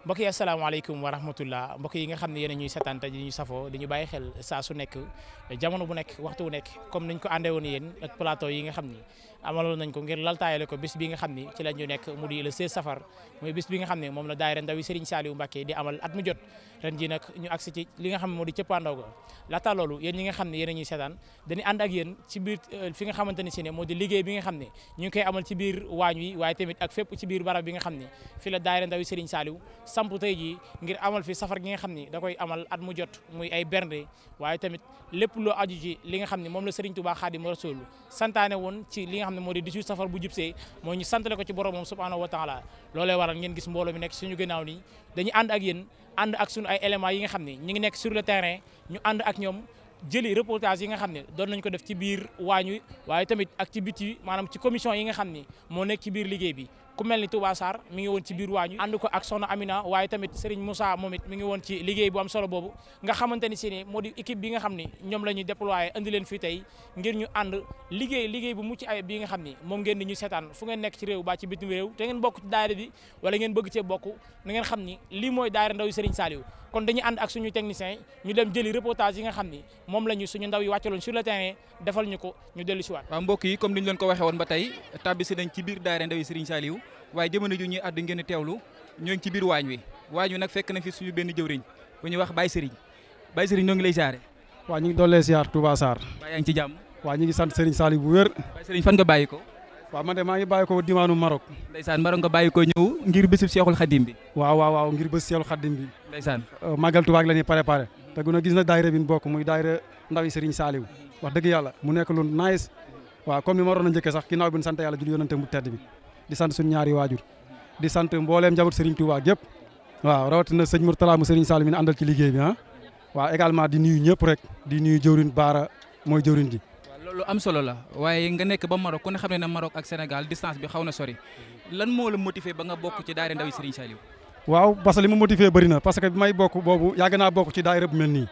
mbokk yi asalaamaaleykum wa rahmatullah mbokk yi nga xam ne yéen a ñuy seetaan te di ñu safoo di ñu bàyyi xel saa su nekk jamono bu nekk waxtu bu nekk comme niñ ko àndee woon yéen ak plateau yi nga xam ni amaloon nañ ko ngir laltaayale ko bis bi nga xam ni ci la ñu nekk mu di le 16 safar muy bis bi nga xam ne moom la daayira ndawi Serigne Saliou Mbacké di amal at mu jot ren ji nag ñu agsi ci li nga xam ne moo di cëppaandaw ga laata loolu yéen ñi nga xam ne yéen a ñuy seetaan dañuy ànd ak yéen ci biir fi nga xamante ni si ne moo di liggéey bi nga xam ne ñu ngi koy amal ci biir waañ wi waaye tamit ak fépp ci biir barab bi nga xam ne fi la daayira ndawi Serigne Saliou samp tey ji ngir amal fi safar gi nga xam ni da koy amal at mu jot muy ay bernde waaye tamit lépp loo aju ci li nga xam ne moom la Serigne Touba Khadimu Rasul santaane woon ci li nga xam ne moo di 18 safar bu jubsee moo ñu santale ko ci borom moom subhanahu wa taala loolee waral ngeen gis mbooloo mi nekk suñu gannaaw nii dañuy ànd ak yéen ànd ak suñu ay éléments yi nga xam ne ñu ngi nekk sur le terrain ñu ànd ak ñoom jëli reportage yi nga xam ne doon nañ ko def ci biir waañ wi waaye tamit ak ci biti maanaam ci commission yi nga xam ne moo nekk ci biir liggéey bi ku mel ni Touba Sarr mi ngi woon ci biir waañ wi ànd ko ak Soxna Amina waaye tamit Serigne Moussa moom it mi ngi woon ci liggéey bu am solo boobu nga xamante ni si ne moo di équipe bi nga xam ne ñoom la ñuy déployé andi leen fii tey ngir ñu ànd liggéey bu mucc ay bi nga xam ni moom ngeen di ñu seetaan fu ngeen nekk ci réew ba ci bitim réew te ngeen bokk ci daayira bi wala ngeen bëgg cee bokk na ngeen xam ni lii mooy daayira ndaw yi Serigne Saliou kon dañuy ànd ak suñu technicien ñu dem jëli reportage yi nga xam ni moom la ñu suñu ndaw yi wàccaloon sur le terrain defal ñu ko ñu dellu si waat. waaw mbokk yi comme ni ñu leen ko waxee woon ba tey tabbisi nañ ci biir daayira ndaw yi Serigne Saliou waaye jamono ju ñuy àddu ngeen teewlu ñoo ngi ci biir waañ wi nag fekk nañ fi suñu benn jëwriñ bu ñuy wax Baye Serigne ñoo ngi lay siyaare. waaw ñu ngi doon lay siyaar Touba Sarr. waaye yaa ngi ci jàmm. waaw ñu ngi sant Serigne Saliou bu wér. Baye Serigne fan nga bàyyi ko. waaw man de maa ngi bàyyi ko diwaanu Maroc. ndeysaan Maroc nga bàyyi ko ñëw ngir bésub Seexul Xadim bi. waaw ngir bés Seexul Xadim bi. ndeysaan màggal Touba la ñuy préparé te gën a gis na daayira bi ñu bokk muy daayira ndawi Serigne Saliou wax dëgg yàlla mu nekk lu nice waaw comme ni ma waroon a njëkkee sax ginnaaw bi ñu sant yàlla julli yonante mu tedd bi di sant suñu ñaari waajur di sant mbooleem njaboot Serigne Touba gépp waaw rawatina sëñ Mourtala mu Serigne Saliou mi ne àndal ci liggéey bi waaw également di nuyu ñëpp rek di nuyu jëwrin Baara mooy jëwrin ji. waaw loolu am solo la waaye nga nekk ba Maroc ku ne xam ne Maroc ak Sénégal distance bi xaw na sori lan moo la motivé ba nga bokk ci daayira ndawi Serigne Saliou. waaw parce que li ma motivé bëri na parce que bi may bokk boobu yàgg naa bokk ci daayira bu mel nii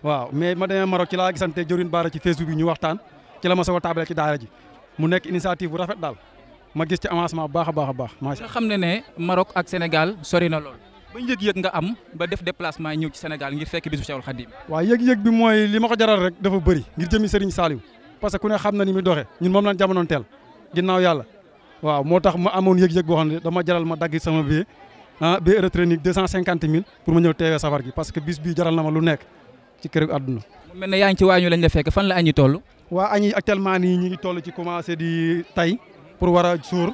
waaw mais ma demee Maroc ci laa gisante jëwrin Baara ci Facebook bi ñu waxtaan ci la ma soog a taabale ci daayira ji mu nekk initiative bu rafet daal ma gis ci avancement bu baax a baax macha Allah. xam ne Maroc ak Sénégal sori na lool ba yëg-yëg nga am ba def déplacement ñëw ci Sénégal ngir fekk bisu Cheikhul Khadim. waaw yëg-yëg bi mooy li ma ko jaral rek dafa bëri ngir jëmi Serigne Saliou parce que ku ne xam na ni muy doxee ñun moom lañ jamonoon teel ginnaaw yàlla waaw moo tax ma amoon yëg-yëg boo xam ne dama jaral ma dagg sama billet électronique 250 000 pour ma ñëw teewee safar gi parce que bis bii jaral na ma lu nekk ci kër àdduna. mu mel ne yaa ngi ci waañu lañ la fekk fan la añi toll. waa añi actuellement nii ñi ngi toll ci commencé di tay pour war a suur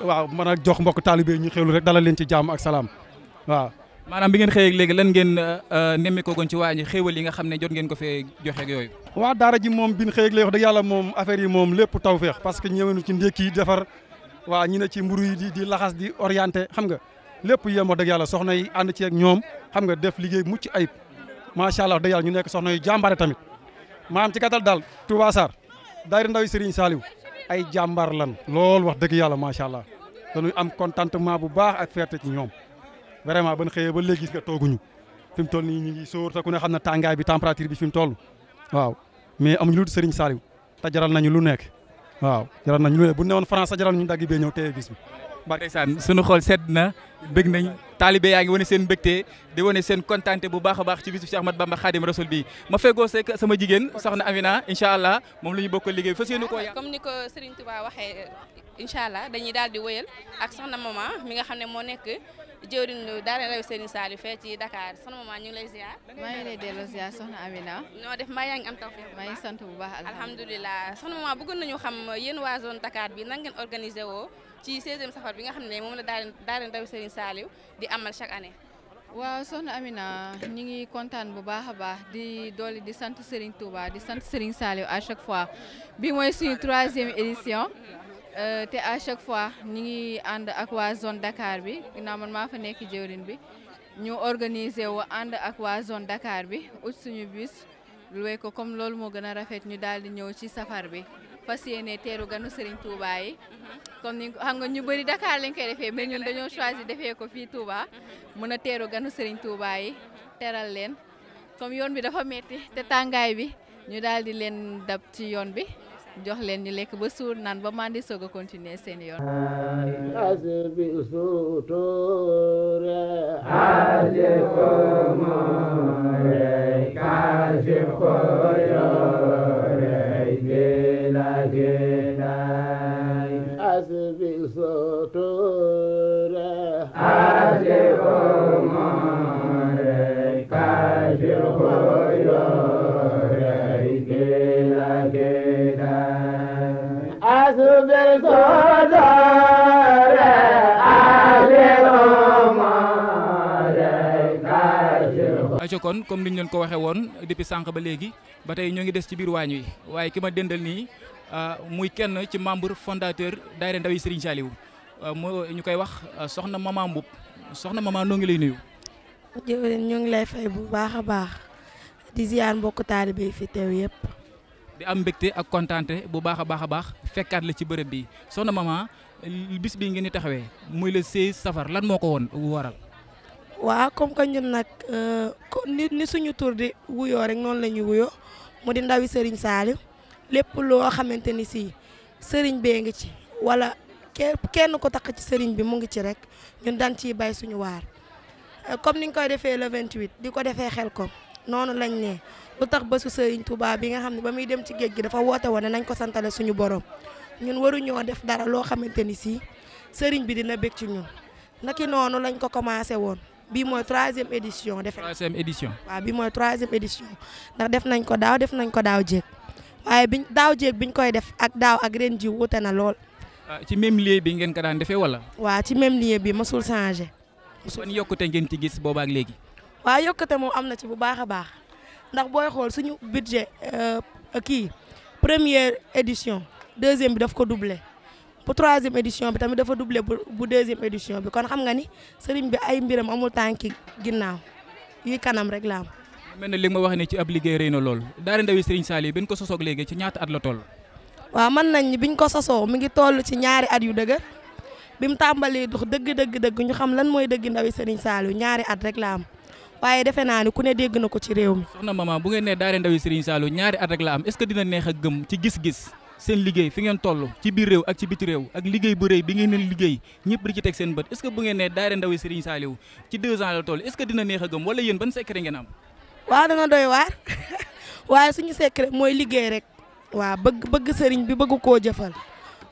waaw mën a jox mbokk taalibe ñu xewlu rek dalal leen ci jàmm ak salaam waaw. maanaam bi ngeen xëyee léegi lan ngeen nemme ko goon ci waañi xéewal yi nga xam ne jot ngeen ko fee joxe ak yooyu. waaw daara ji moom bi ñu xëyee léegi wax dëgg yàlla moom affaire yi moom lépp tawfeex parce que ñëwenu ci ndékki defar waaw ñi ne ci mburu yi di laxas di orienté xam nga lépp yem wax dëgg yàlla soxna yi ànd ci ak ñoom xam nga def liggéey mucc ayib macha allah wax dëgg yàlla ñu nekk soxna yu jàmbaare tamit maanaam ci gàttal daal Touba Sarr daayira ndawi Serigne Saliou ay jàmbaar lan lool wax dëgg yàlla macha allah dañuy am contentement bu baax ak fierté ci ñoom vraiment ban xëyee ba léegi gis nga tooguñu fi mu toll nii ñu ngi sóor te ku ne xam na tàngaay bi température bi fi mu toll waaw mais amuñu lu dul Serigne Saliou te jaral nañu lu nekk waaw jaral nañu lu nekk bu ne woon France jaral ñu dagg bee ñëw teewee bis bi. ndeysaan suñu xool sedd na bëgg nañ taalibe yaa ngi wane seen mbégte di wane seen kontaante bu baax a baax ci bisu Cheikh Ahmadou Bamba Khadim Rasoul bi ma feggoo seek sama jigéen soxna Amina incha allah moom la ñu bokk liggéey fas yéene koo yàq. comme ni ko Serigne Touba waxee incha allah dañuy daal di wëyal ak soxna maman mi nga xam ne moo nekk jëwriñu daara ndawi Serigne Saliou fee ci Dakar soxna maman ñu ngi lay ziar. maa ngi lay delloo ziar soxna Amina. noo def mbaa yaa ngi am tawfeex. maa ngi sant bu baax alhamdulilah soxna maman bëggoon nañu xam yéen waa zone Dakar bi nan ngeen organisé woo ci 16e safar bi nga xam ne moom la daara ndawi Serigne Saliou di amal chaque année. waaw soxna Amina ñu ngi kontaan bu baax a baax di dolli di sant Serigne Touba di sant Serigne Saliou à chaque fois bi mooy suñu 3e édition. te à chaque fois ñu ngi ànd ak waa zone Dakar bi ginnaaw man maa fa nekk jëwrin bi ñu organiser wu ànd ak waa zone Dakar bi ut suñu bus luwee ko comme loolu moo gën a rafet ñu daal di ñëw ci safar bi fas yéene teeru ganu Serigne Touba yi comme ni xam nga ñu bëri Dakar lañ koy defee mais ñun dañoo choisir defee ko fii Touba mën a teeru ganu Serigne Touba yi teral leen comme yoon bi dafa metti te tàngaay bi ñu daal di leen dab ci yoon bi jox leen ñu lekk ba suur naan ba mandi soog a continuer seen yoon. aco kon comme niñ leen ko waxee woon depuis sànq ba léegi ba tey ñoo ngi des ci biir waañ wi waaye ki ma dendal nii muy kenn ci membre fondateur daayira Ndawi Serigne Saliou moo ñu koy wax soxna Mama Mboup soxna Mama noo ngi lay nuyu. jërëjëf ñu ngi lay fay bu baax a baax di ziar mbokk taalibe fi teew yëpp. di am mbégte ak kontaante bu baax a baax fekkaat la ci bërëb bi soxna Mama bis bi ngeen di taxawee muy le 16 safar lan moo ko woon waral. waaw comme que ñun nag ni suñu tur di wuyoo rek noonu la ñuy wuyoo mu di Ndawi Serigne Saliou lépp loo xamante ni si Serigne bee ngi ci wala kenn ko takk ci Serigne bi mu ngi ci rek ñun dañ ciy bay suñu waar. comme ni ñu koy defee le 28 di ko defee Xelkom noonu lañ ne lu tax bésu Serigne Touba bi nga xam ne ba muy dem ci géej gi dafa woote woon nañ ko santale suñu borom ñun waruñoo def dara loo xamante ni si Serigne bi dina bég ci ñun naki noonu lañ ko commencé woon. bii mooy 3e édition. 3e édition. waaw bii mooy 3e édition ndax def nañ ko daaw jéeg waaye daaw jéeg biñ koy def ak daaw ak ren ji wuute na lool. ci même lieu bi ngeen ko daan defee wala. waaw ci même lieu bi mësul changé. ban yokkute ngeen ci gis boobaak léegi. waaw yokkute moom am na ci bu baax a baax ndax booy xool suñu budget première édition 2e bi daf ko doublé. bu 3e édition bi tamit dafa doublé bu 2e édition bi kon xam nga ni sëriñ bi ay mbiram amul tànki ginnaaw yi kanam rek la am. mel na li nga ma wax ne ci ab liggéey rëy na lool daara Ndawi Serigne Saliou bi ñu ko sosoog léegi ci ñaata at la toll. waaw mën nañ ni biñ ko sosoo mi ngi toll ci 2 at yu dëgër bi mu tàmbalee dox dëgg ñu xam lan mooy dëgg Ndawi Serigne Saliou 2 at rek la am waaye defe naa ni ku ne dégg na ko ci réew mi. soxna Mama bu ngeen ne daara Ndawi Serigne Saliou 2 at rek la am est-ce que dina neex a gëm ci gis-gis. seen liggéey fi ngeen toll ci biir réew ak ci biti réew ak liggéey bu rëy bi ngeen leen liggéey ñëpp di ci teg seen bët est-ce que bu ngeen ne daayira Ndawi Serigne Saliou ci 2 ans la toll est-ce que dina neex a gëm wala yéen ban secret ngeen am. waaw dana doy waar waaye suñu secret mooy liggéey rek waaw bëgg sëriñ bi bëgg koo jëfal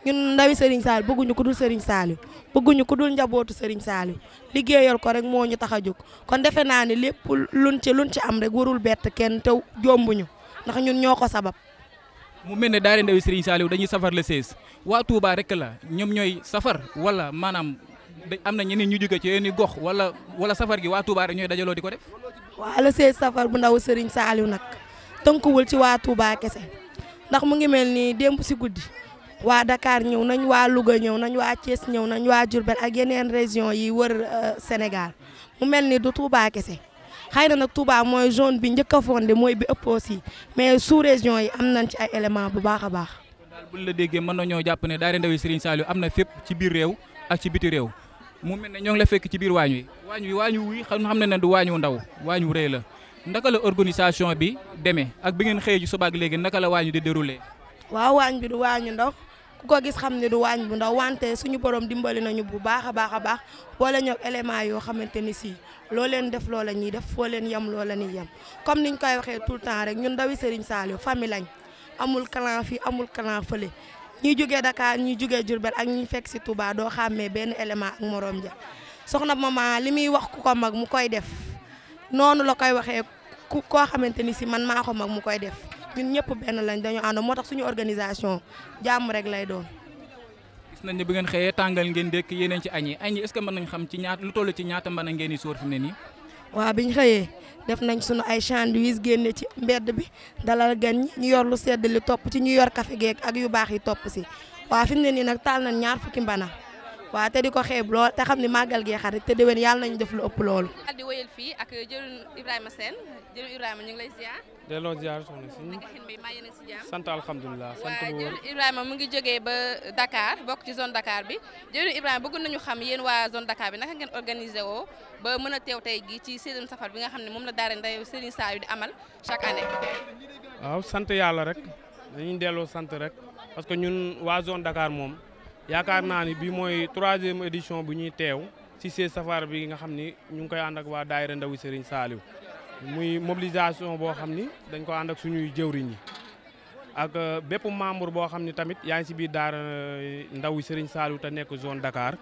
ñun Ndawi Serigne Saliou bëgguñu ku dul Serigne Saliou bëgguñu ku dul njabootu Serigne Saliou liggéeyal ko rek moo ñu tax a jóg kon defe naa ne lépp luñ ci am rek warul bett kenn te jombuñu ndax ñun ñoo ko sabab. mu mel ne daara Ndawi Serigne Saliou dañuy safar le 16 waa Touba rek la ñoom ñooy safar wala maanaam am na ñeneen ñu jóge ci yenn gox wala safar gi waa Touba rek ñooy dajaloo di ko def. waaw le 16 safar bu Ndawi Serigne Saliou nag tënkuwul ci waa Touba kese ndax mu ngi mel ni démb si guddi waa Dakar ñëw nañ waa Louga ñëw nañ waa Thiès ñëw nañ waa Diourbel ak yeneen région yi wër Sénégal mu mel ni du Touba kese. xëy na nag Touba mooy zone bi njëkk a fondé mooy bi ëpp aussi mais sous région yi am nañ ci ay éléments bu baax a baax. daal buñ la déggee mën nañoo jàpp ne daara Ndawi Serigne Saliou am na fépp ci biir réew ak ci biti réew mu mel ne ñoo ngi la fekk ci biir waañ wi xam ne du waañu ndaw waañu rëy la naka la organisation bi demee ak bi ngeen xëyee ci subaak léegi naka la waañu di déroulé. waaw waañ bi du waañu ndaw ku ko gis xam ne du waañ bu ndaw wante suñu borom dimbali nañu bu baax a baax boole ñoo éléments yoo xamante ni si loo leen def loo la ñuy def foo leen yem loo la ñuy yem comme niñ koy waxee tout le temps rek ñun Ndawi Serigne Saliou famille lañ amul clan fii amul clan fële ñuy jugee Dakar ñuy jugee Diourbel ak ñuy fekk si Touba doo xàmmee benn élément ak morom ja soxna Mama li muy wax ku ko mag mu koy def noonu la koy waxee koo xamante ni si man maa ko mag mu koy def ñun ñëpp benn lañ dañu ànd moo tax suñu organisation jàmm rek lay doon. gis nañ ne bu ngeen xëyee tàngal ngeen dëkk yeneen ci añ yi est-ce que mën nañ xam ci ñaata lu toll ci ñaata mën a ngeen di sóor fi mu ne nii. waaw biñ xëyee def nañ suñu ay sandwich génne ci mbedd bi dalal gan ñi ñu yor lu sedd li topp ci ñu yor café geek ak yu baax yi topp si waaw fi mu ne nii nag taal nañ 20 mbana waaw te di ko xeeb lool te xam ne màggal gee xarit te déwén yàlla nañu def lu ëpp loolu. daal di wëyal fii ak jëriñ Ibrahima Sène jëriñ Ibrahima ñu ngi lay ziar. delloo ziar soxna si. naka xin bi maa yéen a si jàmm. sant alhamdulilah sant waaw bu wóor. jëriñ Ibrahima mu ngi jógee ba Dakar bokk ci zone Dakar bi jëriñ Ibrahima bëgg nañu xam yéen waa zone Dakar bi naka ngeen organisé woo ba mën a teew tey gi ci saison safar bi nga xam ne moom la daara Ndaw Serigne Saliou di amal chaque année. waaw sant yàlla rek dañuy delloo sant rek parce que ñun waa zone Dakar moom yaakaar naa ni bii mooy 3e édition bu ñuy teew ci safar bi nga xam ni ñu ngi koy ànd ak waa daayira Ndaw Serigne Saliou muy mobilisation boo xam ni dañ ko ànd ak suñuy jëwriñ yi ak bépp membre boo xam ni tamit yaa ngi si biir daara Ndaw Serigne Saliou te nekk zone Dakar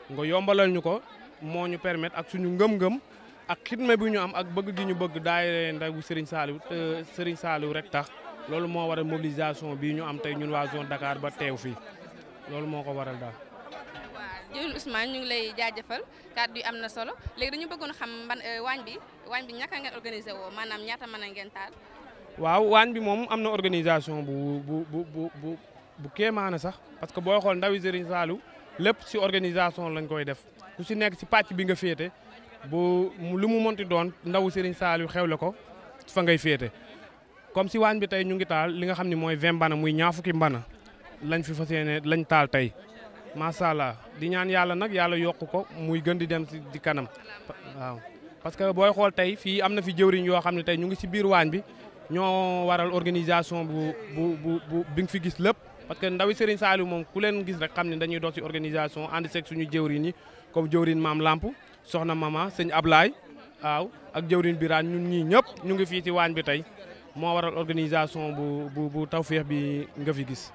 nga yombalal ñu ko moo ñu permettre ak suñu ngëm-ngëm ak xidma bi ñu am ak bëgg gi ñu bëgg daayira Ndaw Serigne Saliou te Serigne Saliou rek tax loolu moo waral mobilisation bii ñu am tey ñun waa zone Dakar ba teew fii loolu moo ko waral daal. waaw jërëjëf Ousmane ñu ngi lay jaajëfal kàddu yi am na solo léegi dañu bëggoon xam ban waañ bi ñaka ngeen organisé woo maanaam ñaata mën a ngeen taal. waaw waañ bi moom am na organisation bu kéemaane sax parce que booy xool Ndaw Serigne Saliou lépp si organisation lañ koy def ku si nekk si pàcc bi nga féete bu lu mu monti doon Ndaw Serigne Saliou xewle ko fa ngay féete. comme si waañ bi tey ñu ngi taal li nga xam ne mooy 20 mbana muy ñaar fukki mbana lañ fi fas yéene lañ taal tey macha allah di ñaan yàlla nag yàlla yokk ko muy gën di dem si di kanam waaw. parce que booy xool tey fii am na fi jëwriñ yoo xam ne tey ñu ngi si biir waañ bi ñoo waral organisation bi nga fi gis lépp parce que Ndaw Serigne Saliou moom ku leen gis rek xam ne dañuy dox si organisation ànd seeg suñu jëwriñ yi comme jëwriñ Maam Lamp soxna Mama sëñ Ablaye waaw ak jëwriñ Birane ñun ñii ñëpp ñu ngi fii ci waañ bi tey. moo waral organisation bu tawféex bi nga fi gis.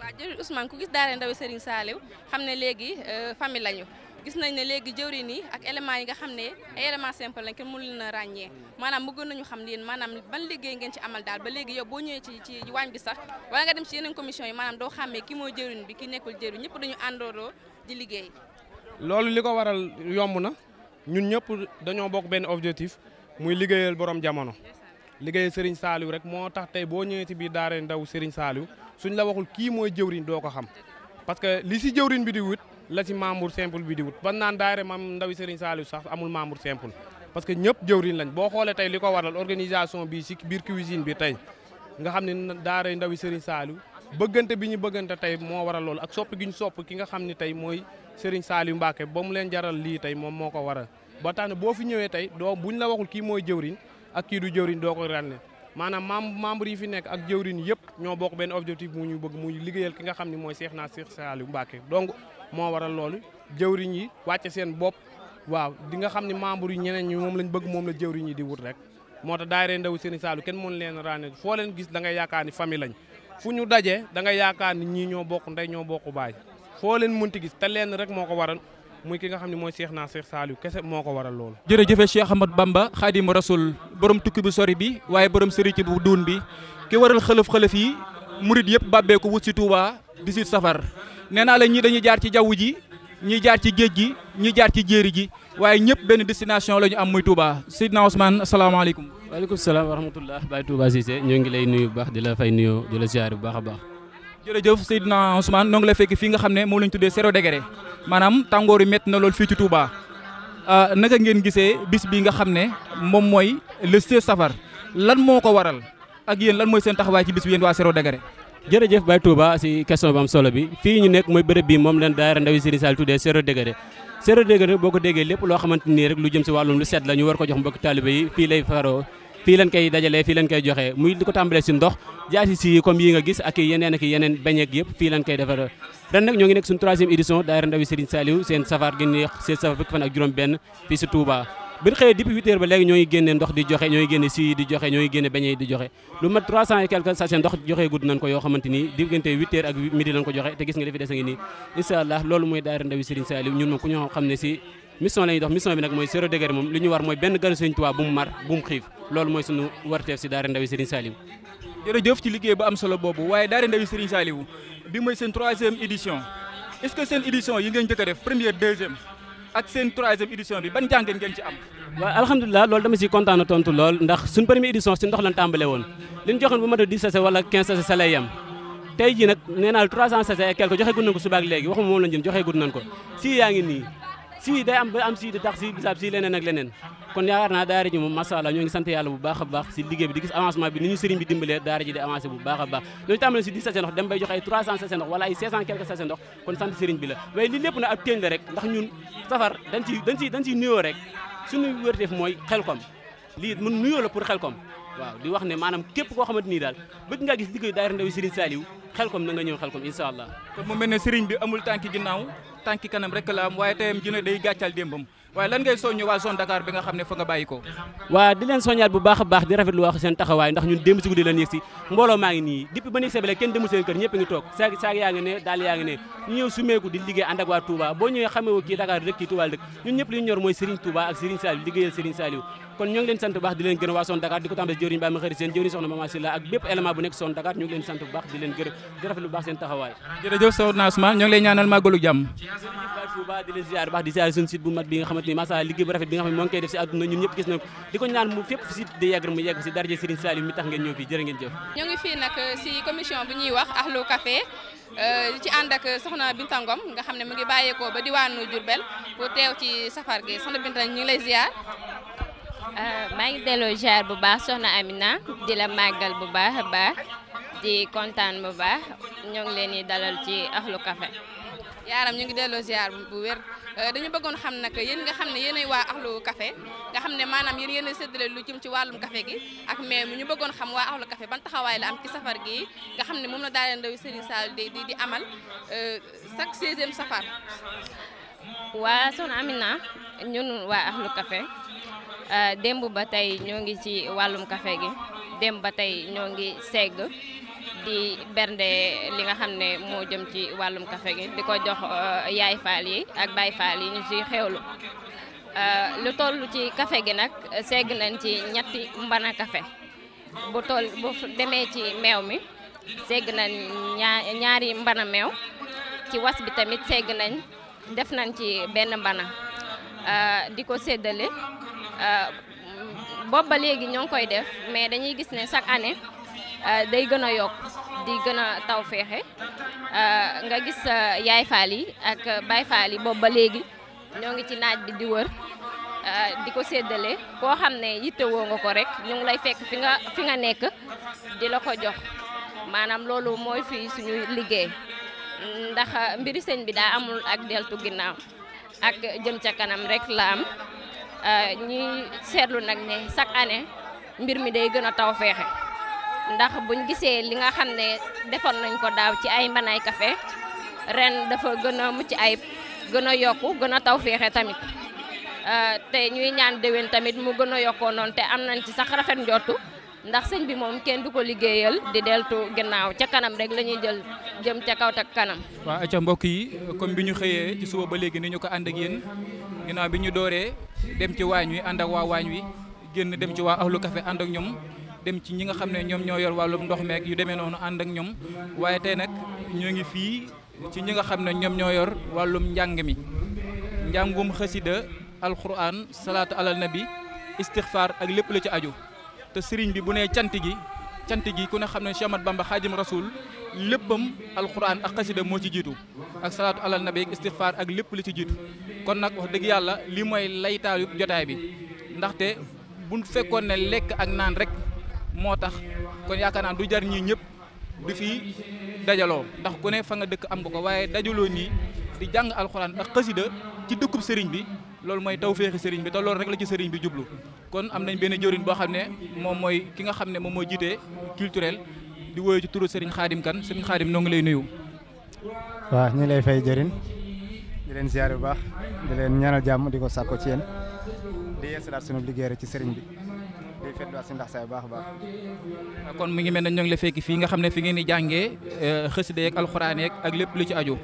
waaw jërëjëf Ousmane ku gis daara Ndaw Serigne Saliou xam ne léegi famille lañu gis nañ ne léegi jëwriñ yi ak éléments yi nga xam ne ay éléments simple lañ kenn mënu leen a ràññee maanaam bëggoon nañu xam leen maanaam ban liggéey ngeen ci amal daal ba léegi yow boo ñëwee ci waañ bi sax wala nga dem ci yeneen commission yi maanaam doo xàmmee ki mooy jëwriñ bi ki nekkul jëwriñ ñëpp dañu àndooroo di liggéey. loolu li ko waral yomb na ñun ñëpp dañoo bokk benn objectif muy liggéeyal borom jamono. liggéey Serigne Saliou rek moo tax tey boo ñëwee ci biir daara Ndaw Serigne Saliou suñ la waxul kii mooy jëwriñ doo ko xam parce que li si jëwriñ bi di wut la si membre simple bi di wut ban naan daara mam Ndaw Serigne Saliou sax amul membre simple parce que ñëpp jëwriñ lañ boo xoolee tey li ko waral organisation bi si biir cuisine bi tey nga xam ne daara Ndaw Serigne Saliou bëggante bi ñu bëggante tey moo waral loolu ak sopp gi ñu sopp ki nga xam ne tey mooy Serigne Saliou Mbacké ba mu leen jaral lii tey moom moo ko waral ba tax na boo fi ñëwee tey doo buñ la waxul kii mooy jëwriñ ak kii du jëwriñ doo ko ràññee maanaam membre yi fi nekk ak jëwriñ yëpp ñoo bokk benn objectif mu ñu bëgg muy liggéeyal ki nga xam ne mooy Cheikh Saliou Mbacké donc moo waral loolu jëwriñ yi wàcce seen bopp waaw di nga xam ne membre yi ñeneen ñi moom lañ bëgg moom la jëwriñ yi di wut rek moo tax daayira Ndaw Serigne Saliou kenn mën leen ràññee foo leen gis da ngay yaakaar ni famille lañ fu ñu dajee da ngay yaakaar ni ñii ñoo bokk ndey ñoo bokk baay foo leen mënti gis te leen rek moo ko waral muy ki nga xam ne mooy Cheikh Saliou kese moo ko waral loolu. jërëjëf Cheikh Ahmad Bamba Xaadimu Rasul borom tukki bu sori bi waaye borom sëriñ bu duun bi ki waral xëlëf yi murid yëpp bàbbee ko wut si Touba 18 safar nee naa la ñii dañuy jaar ci jaww ji ñii jaar ci géej gi ñii jaar ci jéeri ji waaye ñëpp benn destination la ñu am muy Touba Seydina Ousmane asalaamaaleykum. waaleykum salaam wa rahmatullah Baye Touba Cissé ñoo ngi lay nuyu bu baax di la fay nuyoo di la ziar bu baax a baax. jërëjëf Seydina Ousmane ñoo ngi lay fekk fii nga xam ne moom la ñu tuddee 0 degré maanaam tàngoor yi métti na lool fii ci Touba naka ngeen gisee bis bi nga xam ne moom mooy le 16 safar lan moo ko waral ak yéen lan mooy seen taxawaay ci bis bi yéen waa 0 degré. jërëjëf Baye Touba si question bu am solo bi fii ñu nekk mooy bërëb bi moom leen daayira Ndaw Serigne Saliou tuddee 0 degré 0 degré boo ko déggee lépp loo xamante nii rek lu jëm si wàllum lu set la ñu war ko jox mbokki taalibe yi fii lay faroo fii leen koy dajalee fii leen koy joxee muy di ko tàmbalee si ndox jaasi si comme yi nga gis ak yeneen beñeek yëpp fii leen koy defar ren nag ñoo ngi nekk suñu 3e édition daayira Ndaw Serigne Saliou seen safar gi neex seen safar fukki fan ak juróom benn fii si Touba bi ñu xëyee depuis 8 heures ba léegi ñoo ngi génne ndox di joxe ñoo ngi génne si di joxe ñoo ngi génne beñe di joxe lu mat 300 et quelques sachets ndox joxe gudd nañ ko yoo xamante ni diggante 8 heures ak midi lañ ko joxe te gis nga li fi des a ngi nii incha allah loolu mooy daayira Ndaw Serigne Saliou ñun moom ku ñoo xam ne si mission la ñuy dox mission bi nag mooy 0 degré moom li ñu war mooy benn ganu Serigne Touba bu mu mar bu mu xiif loolu mooy suñu warteef si daayira Ndaw Serigne Saliou. jërëjëf ci liggéey bu am solo boobu waaye daayira Ndaw Serigne Saliou bi mooy seen 3e édition est-ce que seen édition yi ngeen njëkk a def première 2e ak seen 3e édition bi ban jàngeen ngeen ci am. waaw alhamdulilah loolu dama si kontaan na tontu lool ndax suñ première édition si ndox lañ tàmbale woon li ñu joxoon bu mat a 10 sachet wala 15 sachet sa lay yem tey jii nag nee naa 300 et quelque joxe gudd nañ ko suba ak léegi waxuma moom lañ jënd joxe gudd nañ ko si yaa ngi nii si day am ba am si di tax si bisaab si leneen ak leneen kon yaakaar naa daara ji moom masha Allah ñoo ngi sant yàlla bu baax a baax si liggéey bi di gis avancement bi ni ñu sëriñ bi dimbalee daara ji di avancé bu baax a baax ñoo tàmbale si 10 sachet ndox dem bay joxe ay 300 sachet ndox wala ay 500 quelque sachet ndox kon sant sëriñ bi la waaye li lépp na ab téeñ la rek ndax ñun safar dañ ciy nuyoo rek suñu wërteef mooy Xelcom lii mun nuyoo la pour Xelcom waaw di wax ne maanaam képp koo xamante nii daal bëgg ngaa gis liggéey daara ndaw Serigne Saliou Xelcom na nga ñëw Xelcom incha allah kon mu mel ne sëriñ bi amul tànki ginnaaw tànki kanam rek la am waaye teyam ji ne day gàccal démbam waaye lan ngay soññu waa zone Dakar bi nga xam ne fa nga bàyyi ko waa di leen soññaat bu baax a baax di rafetlu wax seen taxawaay ndax ñun démb si guddi lan yëg si mbooloo maa ngi nii depuis ba nekk sebele kenn demul seen kër ñëpp a ngi toog saag yaa ngi ne daal yaa ngi ne ñu ñëw sumeeku di liggéey ànd ak waa Touba boo ñëwee xamee kii Dakar dëkk kii Touba dëkk ñun ñëpp li ñu ñor mooy Serigne Touba ak Serigne Saliou liggéeyal Serigne Saliou kon ñoo ngi leen sant bu baax di leen gërëm waa zone Dakar di ko tàmbale jëriñ ba ma xëri seen jëriñ soxna Mama Sylla ak bépp élément bu nekk zone Dakar ñu ngi leen sant bu baax di leen gërëm di rafetlu bu baax seen taxawaay jërëjëf Soxna Asma ñoo ngi lay ñaanal màggalu jàmm Touba di leen ziar bu baax di ziar suñu site bu mag bi nga xamante ni masha Allah liggéey bu rafet bi nga xam ne moo ngi koy def si àdduna ñun ñëpp gis nañ ko di ko ñaan mu fépp site di yegg mu yegg si daraja Serigne Saliou mi tax ngeen ñëw fii jërë ngeen jëf ñoo ngi fii nag si commission bu ñuy wax Ahlu Café ci ànd ak soxna Binta Ngom nga xam ne mu ngi bàyyeekoo ba diwaanu Diourbel pour teew ci safar gi soxna Binta ñu ngi lay ziar. maa ngi delloo ziar bu baax soxna Amina di la màggal bu baax a baax di kontaan bu baax ñoo ngi leen di dalal ci Ahlu Café. yaaram ñu ngi delloo ziar bu wér dañu bëggoon xam nag yéen nga xam ne yéenay waa Ahlu Café nga xam ne maanaam yéen a séddale lu jëm ci wàllum café gi ak mais ñu bëggoon xam waa Ahlu Café ban taxawaay la am ci safar gi nga xam ne moom la daara ndaw Serigne Saliou di amal chaque 16e safar. waa soxna Amina ñun waa Ahlu Café démb ba tey ñoo ngi ci wàllum café gi démb ba tey ñoo ngi segg di bernde li nga xam ne moo jëm ci wàllum café gi di ko jox yaay faal yi ak baay faal yi ñu ci xewlu lu toll ci café gi nag segg nañ ci ñetti mbana café bu demee ci meew mi segg nañ ñaari mbana meew ci was bi tamit segg nañ def nañ ci benn mbana di ko séddale boobu ba léegi ñoo ngi koy def mais dañuy gis ne chaque année day gën a yokk di gën a taw feexe nga gis yaay faal yi ak baay faal yi boobu ba léegi ñoo ngi ci naaj bi di wër di ko séddale koo xam ne yittewoo nga ko rek ñu ngi lay fekk fi nga nekk di la ko jox maanaam loolu mooy fii suñu liggéey ndax mbiri sëñ bi daa amul ak deltu ginnaaw ak jëm ca kanam rek la am ñuy seetlu nag ne chaque année mbir mi day gën a taw feexe ndax buñ gisee li nga xam ne defoon nañ ko daaw ci ay mbanaay café ren dafa gën a mucc ayib gën a yokku gën a taw feexe tamit te ñuy ñaan déwén tamit mu gën a yokkoo noonu te am nañ ci sax rafet njottu ndax sëñ bi moom kenn du ko liggéeyal di deltu ginnaaw ca kanam rek la ñuy jël jëm ca kaw tak kanam. waaw acca mbokk yi comme bi ñu xëyee ci suba ba léegi ni ñu ko ànd ak yéen ginnaaw bi ñu dooree dem ci waañ wi ànd ak waa waañ wi génn dem ci waa Ahlu Café ànd ak ñoom dem ci ñi nga xam ne ñoom ñoo yor wàllum ndox meek yu demee noonu ànd ak ñoom waaye tey nag ñoo ngi fii ci ñi nga xam ne ñoom ñoo yor wàllum njàng mi njàngum xasida alquran salaatu alal nabi istixfar ak lépp la ci aju te sëriñ bi bu nee cant gi ku ne xam ne Cheikh Ahmadou Bamba Xaadim Rasul léppam alquran ak xasida moo ci jiitu ak salaatu alal nabi ak istixfar ak lépp li ci jiitu kon nag wax dëgg yàlla li mooy laytaayu jotaay bi ndaxte bu fekkoon ne lekk ak naan rek moo tax kon yaakaar naa du jar ñii ñëpp di fi dajaloo ndax ku ne fa nga dëkk am nga ko waaye dajaloo nii di jàng alxuraan ak xasida ci dëkkub sëriñ bi loolu mooy tawféexi sëriñ bi te loolu rek la ci sëriñ bi jublu kon am nañ benn jëriñ boo xam ne moom mooy ki nga xam ne moom mooy jiite culturel di woyu ci turu sëriñ Xaadim Kan sëriñ Xaadim noo ngi lay nuyu. waaw ñu lay fay jëriñ di leen ziar bu baax di leen ñaanal jàmm di ko sàkko ci yéen di yeesalaat sunu liggéey rek ci sëriñ bi di fetluwaat si ndax say baax a baax. kon mu ngi mel ne ñoo ngi la fekk fii nga xam ne fi ngeen di jàngee xasida yeeg alxuraan yeeg ak lépp lu ci aju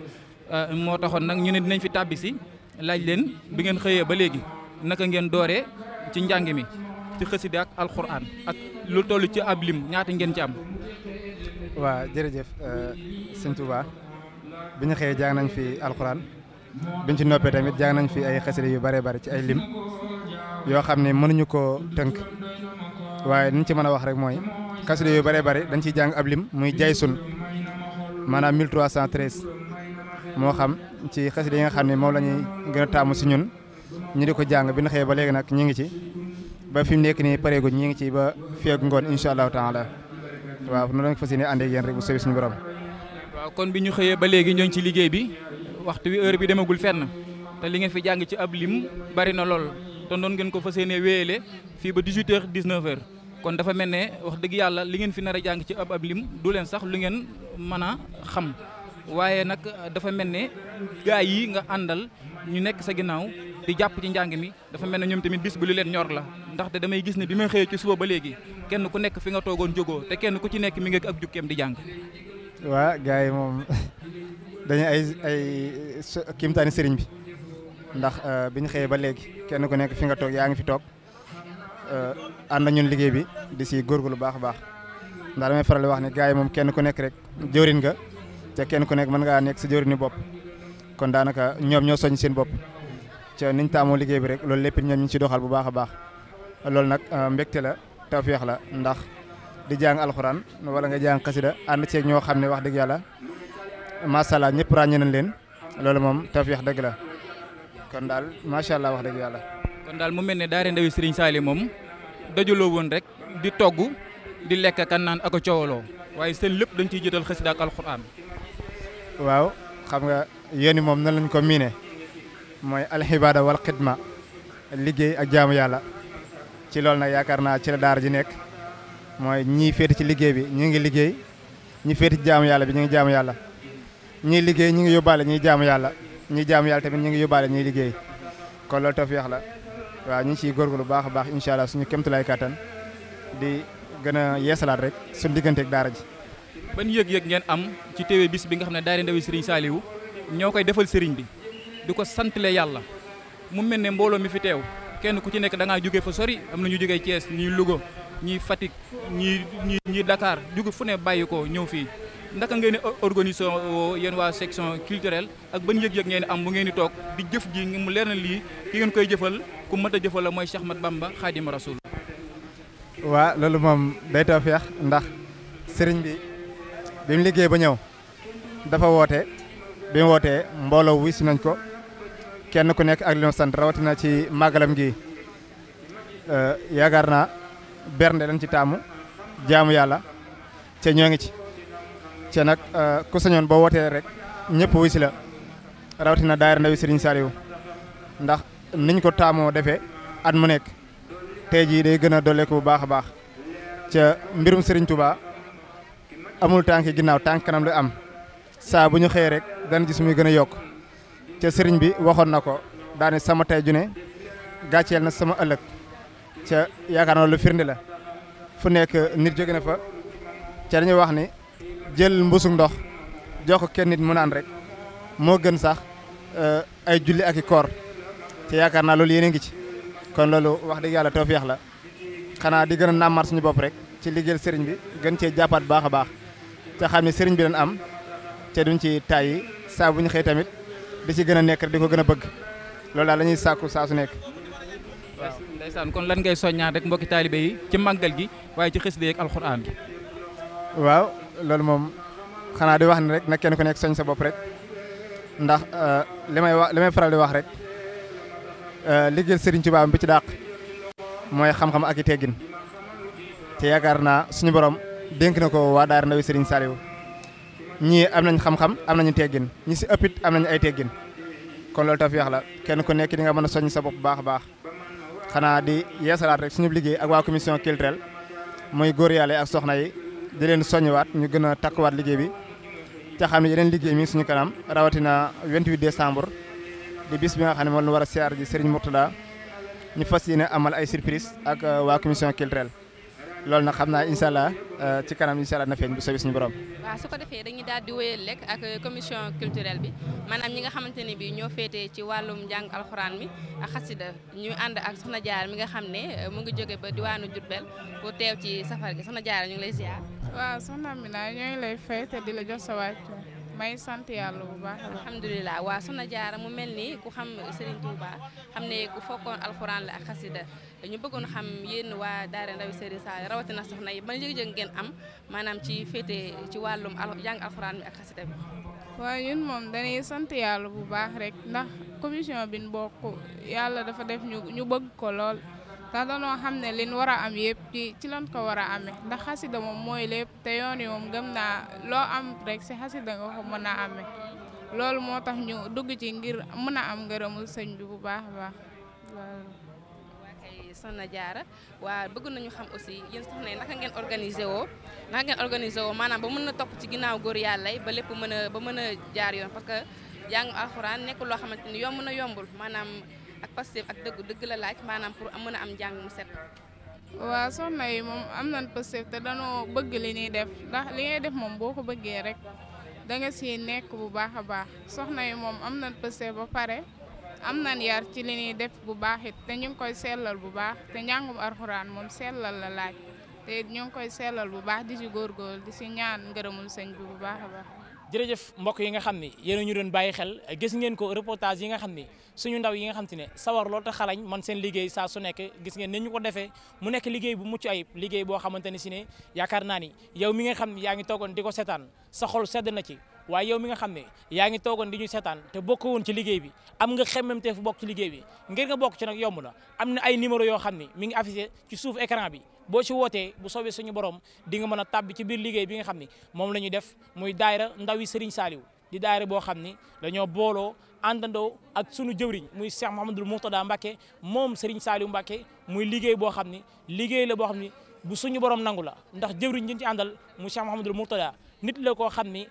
moo taxoon nag ñu ne dinañ fi tàbbi si laaj leen bi ngeen xëyee ba léegi naka ngeen dooree ci njàng mi ci xasida ak alxuraan ak lu toll ci ab lim ñaata ngeen ci am. waaw jërëjëf sëñ Touba bi ñu xëyee jàng nañ fi alxuraan biñ ci noppee tamit jàng nañ fi ay xasida yu bare bare ci ay lim yoo xam ne mënuñu koo tënk waaye liñ ci mën a wax rek mooy xasida yu bare bare dañ ciy jàng ab lim muy jay sun maanaam 1313 moo xam ci xasida yi nga xam ne moom la ñuy gën a taamu si ñun ñu di ko jàng bi ñu xëyee ba léegi nag ñu ngi ci ba fi mu nekk nii pareeguñ ñu ngi ci ba feeg ngoon incha allahu taala waaw noonu la ñu fas yéene ànd ak yéen rek bu soobee suñu borom. waaw kon bi ñu xëyee ba léegi ñoo ngi ci liggéey bi waxtu wi heure bi demagul fenn te li ngeen fi jàng ci ab lim bari na lool te noonu ngeen ko fas yéene wéyale fii ba 18h 19h kon dafa mel ne wax dëgg yàlla li ngeen fi nar a jàng ci ab lim du leen sax lu ngeen mën a xam waaye nag dafa mel ne gaa yi nga àndal ñu nekk sa ginnaaw di jàpp ci njàng mi dafa mel ne ñoom tamit bis bu lu leen ñor la ndaxte damay gis ne bi may xëyee ci suba ba léegi kenn ku nekk fi nga toogoon jógoo te kenn ku ci nekk mi ngi ak jukkeem di jàng. waa gaa yi moom dañu ay kiimtaani sëriñ bi ndax bi ñu xëyee ba léegi kenn ku nekk fi nga toog yaa ngi fi toog ànd ñun liggéey bi di si góorgóorlu baax a baax ndax damay faral di wax ne gaa yi moom kenn ku nekk rek jëwrin nga te kenn ku nekk mën ngaa nekk sa jëwrini bopp kon daanaka ñoom ñoo soñ seen bopp ca niñ taamoo liggéey bi rek loolu lépp ñoom ñu ci doxal bu baax a baax loolu nag mbégte la tawfeex la ndax di jàng alxuraan wala nga jàng xasida ànd ceeg ñoo xam ne wax dëgg yàlla macha allah ñëpp ràññee nañ leen loolu moom tawfeex dëgg la kon daal macha allah wax dëgg yàlla. kon daal mu mel ne daara ndawi Serigne Saliou moom dajaloo woon rek di togg di lekk kan naan ak a coowaloo waaye seen lépp dañ ciy jëtal xasida ak alxuraan. waaw xam nga yéen moom nan lañ ko miine mooy alxibaada wal xidma liggéey ak jaamu yàlla ci loolu nag yaakaar naa ci la daara ji nekk mooy ñii féete ci liggéey bi ñu ngi liggéey ñi féete ci jaamu yàlla bi ñu ngi jaamu yàlla ñii liggéey ñi ngi yóbbaale ñiy jaamu yàlla ñiy jaamu yàlla tamit ñu ngi yóbbaale ñiy liggéey kon loolu tawfeex la waaw ñu ngi ciy góorgóorlu bu baax a baax incha allah suñu kéemtulaay kattan di gën a yeesalaat rek suñu digganteeg daara ji. ban yëg-yëg ngeen am ci teewee bis bi nga xam ne daara ndawi Serigne Saliou ñoo koy defal Serigne bi di ko santle yàlla mu mel ne mbooloo mi fi teew kenn ku ci nekk da ngaa jógee fa sori am na ñu jógee Thiès ñii Louga ñii Fatick ñii Dakar jóge fu ne bàyyi ko ñëw fii ndaka ngeen di organiser yéen waa section culturelle ak ban yëg-yëg ngeen am bu ngeen di toog di jëf ji mu leer na lii ki ngeen koy jëfal ku mat a jëfal la mooy Cheikh Ahmad Bamba Khadim Rasoul. waa loolu moom day tawfeex ndax sëriñ bi mu liggéey ba ñëw dafa woote bi mu wootee mbooloo wi si nañ ko kenn ku nekk ak li ñu sant rawatina ci màggalam gi yaakaar naa bernde lañ ci taamu jaamu yàlla te ñoo ngi ci te nag ku sañoon boo wootee rek ñëpp wuy si la rawatina daayira ndawi Serigne Saliou ndax niñ ko taamoo defee at mu nekk tey jii day gën a dolleeku bu baax a baax ca mbirum Serigne Touba amul tànki ginnaaw tànk kanam la am saa bu ñu xëyee rek dana gis muy gën a yokk ca sëriñ bi waxoon na ko daane sama tey ju ne gàcceel na sama ëllëg ca yaakaar naa lu firnde la fu nekk nit jóge na fa ca dañuy wax ni jël mbusug ndox jox ko kenn nit mu naan rek moo gën sax ay julli ak i koor ca yaakaar naa loolu yéen a ngi ci kon loolu wax dëgg yàlla tawfeex la xanaa di gën a nàmmaat suñu bopp rek ci liggéeyal sëriñ bi gën cee jàppaat baax a baax ca xam ne sëriñ bi dañ am te duñ ci tàyyi saa bu ñu xëy tamit di ci gën a nekk di ko gën a bëgg loolu daal la ñuy sàkku saa su nekk. waaw ndeysaan kon lan ngay soññaan rek mbokki taalibe yi ci màggal gi waaye ci xasida ak alxuraan gi. waaw loolu moom xanaa di wax ni rek na kenn ku nekk soñ sa bopp rek ndax li may faral di wax rek liggéeyal sëriñ Tuubaa bi ci dàq mooy xam-xam ak i teggin te yaakaar naa suñu borom dénk na ko waa daara ndawi Serigne Saliou ñii am nañ xam-xam am nañu teggin ñi si ëppit am nañu ay teggin kon loolu tawfeex la kenn ku nekk di nga mën a soññ sa bopp baax a baax xanaa di yeesalaat rek suñu liggéey ak waa commission culturelle muy góor yàlla ak soxna yi di leen soññiwaat ñu gën a takkuwaat liggéey bi ca xam ne yeneen liggéey mi suñu kanam rawatina 28 décembre di bis bi nga xam ne moom la war a siyaar ji Serigne Mourtada ñu fas yéene amal ay surprise ak waa commission culturelle loolu nag xam naa incha allah ci kanam incha allah na feeñ bu soobee suñu borom. waaw su ko defee dañuy daal di wéyal rek ak commission culturelle bi maanaam ñi nga xamante ne bii ñoo féetee ci wàllum njàng alxuraan mi ak xasida ñu ànd ak Soxna Jaara mi nga xam ne mu ngi jóge ba diwaanu Diourbel pour teew ci safar gi Soxna Jaara ñu ngi lay ziar. waaw soxna Amina ñoo ngi lay fay te di la jox sa wàccu may sant yàlla bu baax. alhamdulilah waa Soxna Diarra mu mel ni ku xam Serigne Touba xam ne ku fokkoon alxuraan la ak xasida ñu bëggoon xam yéen waa daara ndawi Serigne Saliou rawatina soxna yi ban yëg-yëg ngeen am maanaam ci féete ci wàllum jàng alxuraan bi ak xasida bi. waaw ñun moom dañuy sant yàlla bu baax rek ndax commission bi ñu bokk yàlla dafa def ñu bëgg ko lool. ndax dañoo xam ne liñ war a am yëpp ci lañ ko war a amee ndax xasida moom mooy lépp te yoon yi moom gëm naa loo am rek si xasida nga ko mën a amee loolu moo tax ñu dugg ci ngir mën a am ngërëmul sëñ bi bu baax a baax loolu. waa kay Soxna Diarra waa bëgg nañu xam aussi yéen soxna yi naka ngeen organisé woo maanaam ba mën a topp ci ginnaaw góor yàlla yi ba lépp mën a jaar yoon parce que jàng alxuraan nekkul loo xamante ni yomb na yombul maanaam. ak Pastef ak dëgg la laaj maanaam pour mën a am njàng mu set. waaw soxna yi moom am nañ Pastef te danoo bëgg li ñuy def ndax li ngay def moom boo ko bëggee rek da nga siy nekk bu baax a baax soxna yi moom am nañ Pastef ba pare am nañ yar ci li ñuy def bu baax it te ñu ngi koy sellal bu baax te njàngum alxuraan moom sellal la laaj te ñu ngi koy sellal bu baax di si góorgóorlu di si ñaan ngërëmul sëñ bi bu baax a baax. jërëjëf mbokk yi nga xam ni yéen a ñu doon bàyyi xel gis ngeen ko reportage yi nga xam ni suñu ndaw yi nga xam te ne sawar lool te xalañ man seen liggéey saa su nekk gis ngeen ne ñu ko defee mu nekk liggéey bu mucc ayib liggéey boo xamante ne si ne yaakaar naa ni yow mi nga xam ne yaa ngi toogoon di ko seetaan sa xol sedd na ci waaye yow mi nga xam ne yaa ngi toogoon di ñu seetaan te bokk woon ci liggéey bi am nga xemmemte fu bokk ci liggéey bi ngir nga bokk ci nag yomb na am na ay numéro yoo xam ni mi ngi affiché ci suuf écran bi boo ci wootee bu soobee suñu borom di nga mën a tàbbi ci biir liggéey bi nga xam ni moom la ñu def muy daayira ndawi Serigne Saliou di daayira boo xam ni dañoo booloo àndandoo ak sunu jëwriñ muy Cheikh Mouhamadoul Mourtada Mbacké moom Serigne Saliou Mbacké muy liggéey boo xam ni liggéey la boo xam ni bu suñu borom nangu la ndax jëwriñ ñu ci àndal muy Cheikh Mouhamadoul Mourtada nit la koo xam ni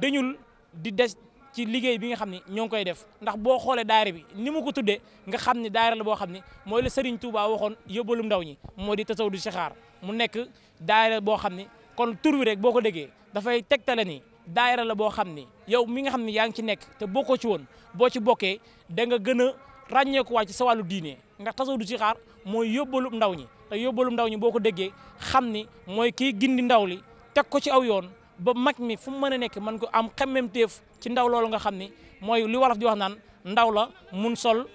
dañul di des ci liggéey bi nga xam ni ñoo ngi koy def ndax boo xoolee daayira bi ni mu ko tuddee nga xam ni daayira la boo xam ni mooy la Serigne Touba waxoon yóbbalum ndaw ñi moo di tasaw du sixaar mu nekk daayira boo xam ni kon tur wi rek boo ko déggee dafay tegtale ni daayira la boo xam ni yow mi nga xam ni yaa ngi ci nekk te bokkoo ci woon boo ci bokkee da nga gën a ràññeekuwaat ci sa wàllu diine ndax tasaw du sixaar mooy yóbbalum ndaw ñi te yóbbalum ndaw ñi boo ko déggee xam ni mooy kii gindi ndaw li teg ko ci aw yoon ba mag mi fu mu mën a nekk man ko am xemmemteef ci ndaw loolu nga xam ni mooy li wolof di wax naan ndaw la mun sol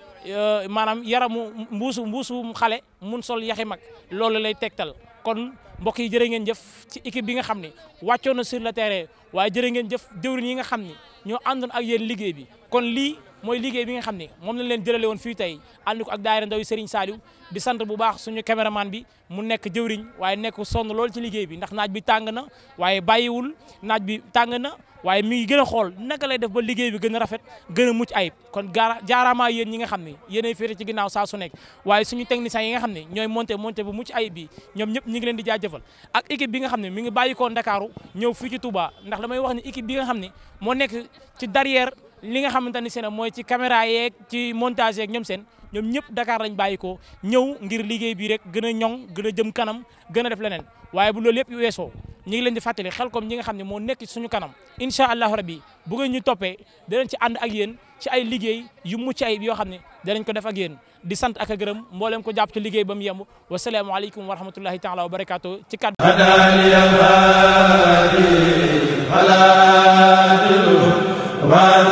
maanaam yaramu mbuusu xale mun sol yaxi mag loolu lay tegtal kon mbokk yi jërë ngeen jëf ci équipe bi nga xam ni wàccoon na sur le terrain waaye jërë ngeen jëf jëwriñ yi nga xam ni ñoo àndoon ak yéen liggéey bi kon lii mooy liggéey bi nga xam ni moom lañ leen jërale woon fii tey ànd ko ak daayira ndaw yi Serigne Saliou di sant bu baax suñu caméraman bi mu nekk jëwriñ waaye nekk sonn lool ci liggéey bi ndax naaj bi tàng na waaye bàyyiwul naaj bi tàng na waaye mi ngi gën a xool naka lay def ba liggéey bi gën a rafet gën a mucc ayib kon jaaraamaa yéen ñi nga xam ne yéenay féete ci ginnaaw saa su nekk waaye suñu techniciens yi nga xam ne ñooy monté bu mucc ayib bi ñoom ñëpp ñi ngi leen di jaajëfal ak équipe bi nga xam ne mi ngi bàyyi ko Ndakaaru ñëw fii ci Touba ndax damay wax ne équipe bi nga xam ne moo nekk ci derrière li nga xamante ni seen mooy ci caméra yeeg ci montage yeeg ñoom seen ñoom ñëpp Dakar lañ bàyyi ko ñëw ngir liggéey bi rek gën a ñoŋ gën a jëm kanam gën a def leneen waaye bu loolu yëpp weesoo ñi ngi leen di fàttali Xelcom ñi nga xam ne moo nekk ci suñu kanam incha allahu rabbi bu ngeen ñu toppee danañ ci ànd ak yéen ci ay liggéey yu mucc ayib yoo xam ne danañ ko def ak yéen di sant ak a gërëm mboolem ko jàpp ci liggéey ba mu yemb wasalaamu aleykum wa rahmatullahi taala wa barakaatu ci kàddu wa